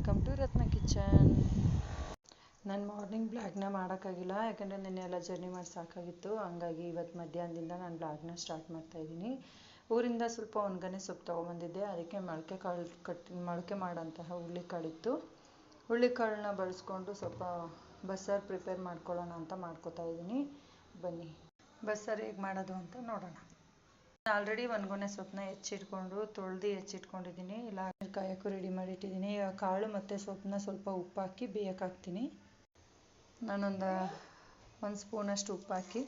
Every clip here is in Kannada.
Welcome to Ratna kitchen. ನಾನು ಮಾರ್ನಿಂಗ್ ಬ್ಲಾಗ್ನ ಮಾಡೋಕ್ಕಾಗಿಲ್ಲ, ಯಾಕಂದರೆ ನೆನ್ನೆ ಎಲ್ಲ ಜರ್ನಿ ಮಾಡಿ ಸಾಕಾಗಿತ್ತು. ಹಂಗಾಗಿ ಇವತ್ತು ಮಧ್ಯಾಹ್ನದಿಂದ ನಾನು ಬ್ಲಾಗ್ನ ಸ್ಟಾರ್ಟ್ ಮಾಡ್ತಾಯಿದ್ದೀನಿ. ಊರಿಂದ ಸ್ವಲ್ಪ ಒಣಗನೆ ಸೊಪ್ಪು ತೊಗೊಬಂದಿದ್ದೆ, ಅದಕ್ಕೆ ಮೊಳಕೆ ಮಾಡೋಂತಹ ಹುಳ್ಳಿಕಾಳಿತ್ತು. ಹುಳ್ಳಿಕಾಳನ್ನ ಬಳಸ್ಕೊಂಡು ಸ್ವಲ್ಪ ಬಸ್ಸಾರು ಪ್ರಿಪೇರ್ ಮಾಡ್ಕೊಳ್ಳೋಣ ಅಂತ ಮಾಡ್ಕೋತಾ ಇದ್ದೀನಿ. ಬನ್ನಿ ಬಸ್ಸಾರು ಹೇಗೆ ಮಾಡೋದು ಅಂತ ನೋಡೋಣ. ಆಲ್ರೆಡಿ ಒಣಗೊನೆ ಸೊಪ್ಪನ್ನ ಹೆಚ್ಚಿಟ್ಕೊಂಡು ತೊಳೆದು ಹೆಚ್ಚಿಟ್ಕೊಂಡಿದ್ದೀನಿ. ಇಲ್ಲ ಕಾಯೋಕ್ಕೂ ರೆಡಿ ಮಾಡಿಟ್ಟಿದ್ದೀನಿ. ಇವಾಗ ಕಾಳು ಮತ್ತು ಸೊಪ್ಪನ್ನ ಸ್ವಲ್ಪ ಉಪ್ಪು ಹಾಕಿ ಬೇಯಕ್ಕೆ ಹಾಕ್ತೀನಿ. ನಾನೊಂದು ಸ್ಪೂನಷ್ಟು ಉಪ್ಪು ಹಾಕಿ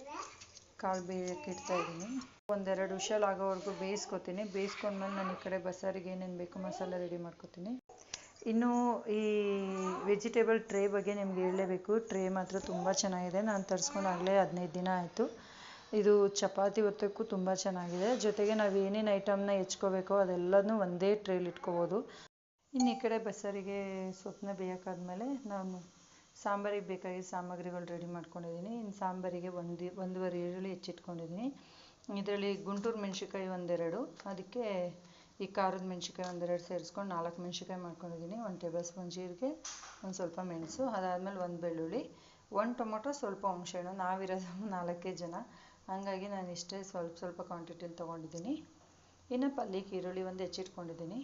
ಕಾಳು ಬೇಯಕ್ಕೆ ಇಡ್ತಾಯಿದ್ದೀನಿ. ಒಂದೆರಡು ವಿಷಲ್ ಆಗೋವರೆಗೂ ಬೇಯಿಸ್ಕೊತೀನಿ. ಬೇಯಿಸ್ಕೊಂಡ್ಮೇಲೆ ನಾನು ಈ ಕಡೆ ಬಸ್ಸಾರಿಗೆ ಏನೇನು ಬೇಕು ಮಸಾಲೆ ರೆಡಿ ಮಾಡ್ಕೊತೀನಿ. ಇನ್ನು ಈ ವೆಜಿಟೇಬಲ್ ಟ್ರೇ ಬಗ್ಗೆ ನಿಮ್ಗೆ ಹೇಳಲೇಬೇಕು. ಟ್ರೇ ಮಾತ್ರ ತುಂಬ ಚೆನ್ನಾಗಿದೆ. ನಾನು ತರಿಸ್ಕೊಂಡು ಆಗಲೇ 15 ದಿನ ಆಯಿತು. ಇದು ಚಪಾತಿ ಒತ್ತಕ್ಕೂ ತುಂಬ ಚೆನ್ನಾಗಿದೆ. ಜೊತೆಗೆ ನಾವು ಏನೇನು ಐಟಮ್ನ ಹೆಚ್ಕೋಬೇಕೋ ಅದೆಲ್ಲನೂ ಒಂದೇ ಟ್ರೇಲಿ ಇಟ್ಕೋಬೋದು. ಇನ್ನು ಈ ಕಡೆ ಬಸ್ಸಾರಿಗೆ ಸೊಪ್ಪನ್ನ ಬೇಯೋಕ್ಕಾದ್ಮೇಲೆ ನಾನು ಸಾಂಬಾರಿಗೆ ಬೇಕಾಗಿದ್ದ ಸಾಮಗ್ರಿಗಳು ರೆಡಿ ಮಾಡ್ಕೊಂಡಿದ್ದೀನಿ. ಇನ್ನು ಸಾಂಬಾರಿಗೆ ಒಂದೂವರೆ ಈರುಳ್ಳಿ ಹೆಚ್ಚಿಟ್ಕೊಂಡಿದ್ದೀನಿ. ಇದರಲ್ಲಿ ಗುಂಟೂರು ಮೆಣಸಿನ್ಕಾಯಿ ಒಂದೆರಡು, ಅದಕ್ಕೆ ಈ ಖಾರದ ಮೆಣಸಿನ್ಕಾಯಿ ಒಂದೆರಡು ಸೇರಿಸ್ಕೊಂಡು 4 ಮೆಣಸಿನ್ಕಾಯಿ ಮಾಡ್ಕೊಂಡಿದ್ದೀನಿ. 1 ಟೇಬಲ್ ಸ್ಪೂನ್ ಜೀರಿಗೆ, ಒಂದು ಸ್ವಲ್ಪ ಮೆಣಸು, ಅದಾದಮೇಲೆ 1 ಬೆಳ್ಳುಳ್ಳಿ, 1 ಟೊಮೊಟೊ, ಸ್ವಲ್ಪ ಹುಣಸೆಹಣ್ಣು. ನಾವಿರೋದು 4 ಜನ, ಹಾಗಾಗಿ ನಾನು ಇಷ್ಟೇ ಸ್ವಲ್ಪ ಕ್ವಾಂಟಿಟಿಲಿ ತೊಗೊಂಡಿದ್ದೀನಿ. ಇನ್ನು ಪಲ್ಯಕ್ಕೆ ಈರುಳ್ಳಿ ಒಂದು ಹೆಚ್ಚಿಟ್ಕೊಂಡಿದ್ದೀನಿ.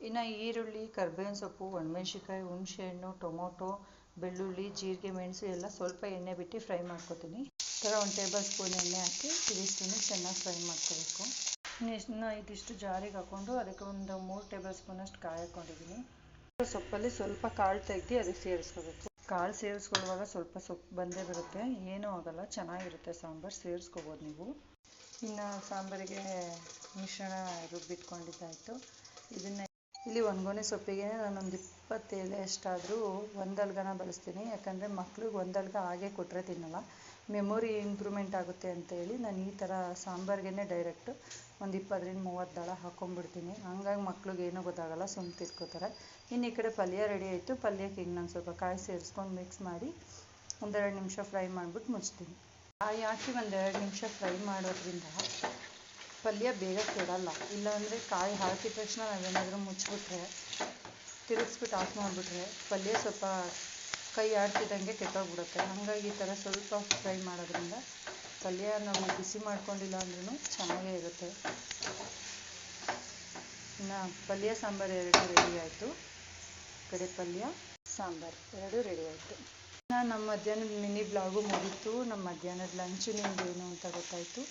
ಇನ್ನು ಈರುಳ್ಳಿ, ಕರ್ಬೇವಿನ ಸೊಪ್ಪು, ಒಣಮೆಣ್ಸಿನ್ಕಾಯಿ, ಹುಣಸೆಹಣ್ಣು, ಟೊಮೊಟೊ, ಬೆಳ್ಳುಳ್ಳಿ, ಜೀರಿಗೆ, ಮೆಣಸು ಎಲ್ಲ ಸ್ವಲ್ಪ ಎಣ್ಣೆ ಬಿಟ್ಟು ಫ್ರೈ ಮಾಡ್ಕೊತೀನಿ. ಈ ಥರ 1 ಟೇಬಲ್ ಸ್ಪೂನ್ ಎಣ್ಣೆ ಹಾಕಿ ಇದಿಷ್ಟನ್ನು ಚೆನ್ನಾಗಿ ಫ್ರೈ ಮಾಡ್ಕೋಬೇಕು. ಇನ್ನು ಇದಿಷ್ಟು ಜಾರಿಗೆ ಹಾಕ್ಕೊಂಡು ಅದಕ್ಕೆ ಒಂದು 3 ಟೇಬಲ್ ಸ್ಪೂನಷ್ಟು ಕಾಯಿ ಹಾಕ್ಕೊಂಡಿದ್ದೀನಿ. ಸೊಪ್ಪಲ್ಲಿ ಸ್ವಲ್ಪ ಕಾಳು ತೆಗೆದು ಅದಕ್ಕೆ ಸೇರಿಸ್ಕೋಬೇಕು. ಕಾಳು ಸೇರಿಸ್ಕೊಳ್ಳುವಾಗ ಸ್ವಲ್ಪ ಸೊಪ್ಪು ಬಂದೇ ಬರುತ್ತೆ, ಏನೂ ಆಗೋಲ್ಲ, ಚೆನ್ನಾಗಿರುತ್ತೆ ಸಾಂಬಾರು. ಸೇರಿಸ್ಕೋಬೋದು ನೀವು. ಇನ್ನು ಸಾಂಬಾರಿಗೆ ಮಿಶ್ರಣ ರುಬ್ಬಿಟ್ಕೊಂಡಿದ್ದಾಯಿತು. ಇದನ್ನು ಇಲ್ಲಿ ಒಣಗೊನೆ ಸೊಪ್ಪಿಗೆ ನಾನೊಂದು 20 ಎಲೆ ಅಷ್ಟಾದರೂ ಒಂದಲ್ಗನ ಬಳಸ್ತೀನಿ. ಯಾಕಂದರೆ ಮಕ್ಳಿಗೆ ಒಂದಲ್ಗ ಹಾಗೆ ಕೊಟ್ಟರೆ ತಿನ್ನಲ್ಲ. ಮೆಮೊರಿ ಇಂಪ್ರೂವ್ಮೆಂಟ್ ಆಗುತ್ತೆ ಅಂತೇಳಿ ನಾನು ಈ ಥರ ಸಾಂಬಾರಿಗೇ ಡೈರೆಕ್ಟು ಒಂದು 20-30 ದಳ ಹಾಕ್ಕೊಂಡ್ಬಿಡ್ತೀನಿ. ಹಂಗಾಗಿ ಮಕ್ಳಿಗೆ ಏನೂ ಗೊತ್ತಾಗಲ್ಲ, ಸುಮ್ಮನೆ ತಿರ್ಕೋತಾರೆ. ಇನ್ನು ಈ ಕಡೆ ಪಲ್ಯ ರೆಡಿ ಆಯಿತು. ಪಲ್ಯಕ್ಕೆ ಈಗ ನಾನು ಸ್ವಲ್ಪ ಕಾಯಿ ಸೇರಿಸ್ಕೊಂಡು ಮಿಕ್ಸ್ ಮಾಡಿ 1-2 ನಿಮಿಷ ಫ್ರೈ ಮಾಡಿಬಿಟ್ಟು ಮುಚ್ತೀನಿ. ಕಾಯಿ ಹಾಕಿ 1-2 ನಿಮಿಷ ಫ್ರೈ ಮಾಡೋದ್ರಿಂದ ಪಲ್ಯ ಬೇಗ ಕೆಡಲ್ಲ. ಇಲ್ಲಾಂದರೆ ಕಾಯಿ ಹಾಕಿದ ತಕ್ಷಣ ನಾವೇನಾದರೂ ಮುಚ್ಚಿಬಿಟ್ರೆ, ತಿರುಗಿಸ್ಬಿಟ್ಟು ಆಫ್ ಮಾಡಿಬಿಟ್ರೆ ಪಲ್ಯ ಸ್ವಲ್ಪ ಕೈ ಆಡ್ತಿದ್ದಂಗೆ ಕೆಟ್ಟೋಗ್ಬಿಡುತ್ತೆ. ಹಾಗಾಗಿ ಈ ಥರ ಸ್ವಲ್ಪ ಫ್ರೈ ಮಾಡೋದ್ರಿಂದ ಪಲ್ಯ ನಾವು ಬಿಸಿ ಮಾಡ್ಕೊಂಡಿಲ್ಲ ಅಂದ್ರೂ ಚೆನ್ನಾಗೇ ಇರುತ್ತೆ. ಇನ್ನು ಪಲ್ಯ ಸಾಂಬಾರು 2 ರೆಡಿ ಆಯಿತು. ಕಡೆ ಪಲ್ಯ ಸಾಂಬಾರು 2 ರೆಡಿ ಆಯಿತು. ನಮ್ಮ ಮಧ್ಯಾಹ್ನದ ಮಿನಿ ಬ್ಲಾಗು ಮುಗೀತು. ನಮ್ಮ ಮಧ್ಯಾಹ್ನದ ಲಂಚು ನಿಮಗೇನು ಅಂತ ಗೊತ್ತಾಯಿತು.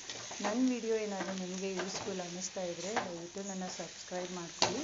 ನನ್ನ ವಿಡಿಯೋ ಏನಾದರೂ ನಿಮಗೆ ಯೂಸ್ಫುಲ್ ಅನ್ನಿಸ್ತಾ ಇದ್ದರೆ ದಯವಿಟ್ಟು ನನ್ನ ಸಬ್ಸ್ಕ್ರೈಬ್ ಮಾಡ್ಕೊಳ್ಳಿ.